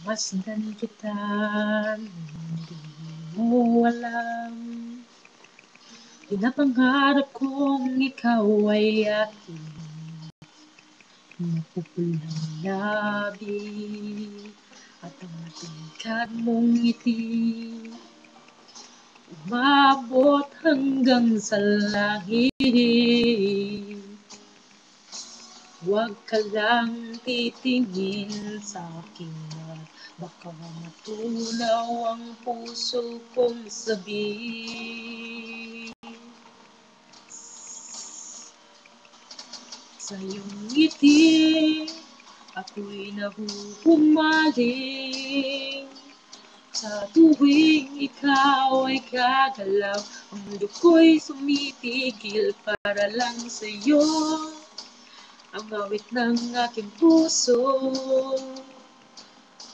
Masdan kita, hindi mo alam. Pinapangarap kong ikaw ay aking mapupulang labi, at ang tingkad mong ngiti umabot hanggang sa langit. Huwag ka lang titingin sa akin at baka matunaw ang puso kong sabi. Sa iyong ngiti, ako'y nahuhumaling. Sa tuwing ikaw ay gagalaw, ang mundo ko'y sumitigil para lang sa'yo. Ang awit ng aking puso,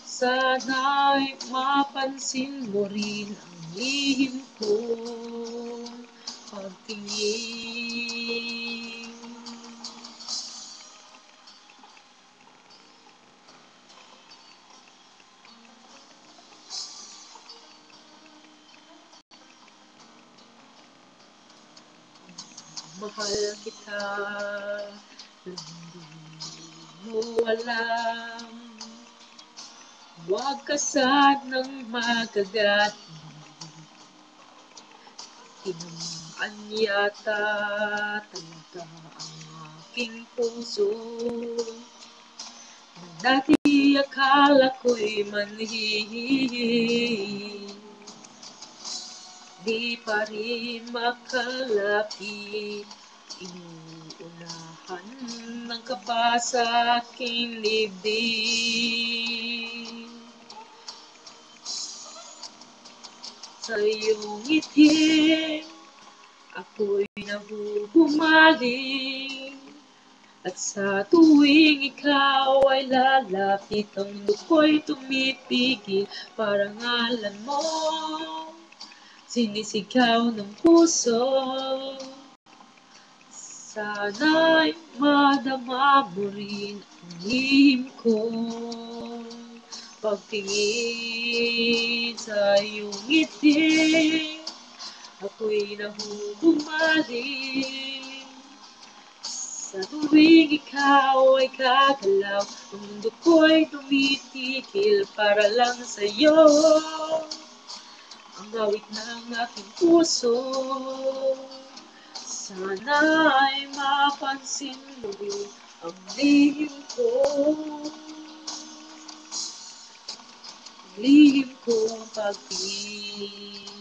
sana'y mapansin mo rin ang lihim kong pagtingin. Mahal kita, hindi mo alam. Huwag ka sanang magagati, tinamaan yata talaga ang aking puso. Na dati akala ko'y manhihil, di pa rin makalapit. Inuunahan ng kaba sa aking dibdib. Sa iyong ngiti, ako'y nahuhumaling. At sa tuwing ikaw ay lalapit, ang mundo ko'y tumipigil. Parangalan mo, sinisigaw ng puso. Sana'y madama mo rin ang lihim kong pagtingin. Sa iyong ngiti, ako'y nahuhumaling. Sa tuwing ikaw ay gagalaw, ang mundo ko'y tumitigil para lang sa'yo. Ang awit ng aking puso, sana'y mapansin mo rin ang lihim kong pagtingin.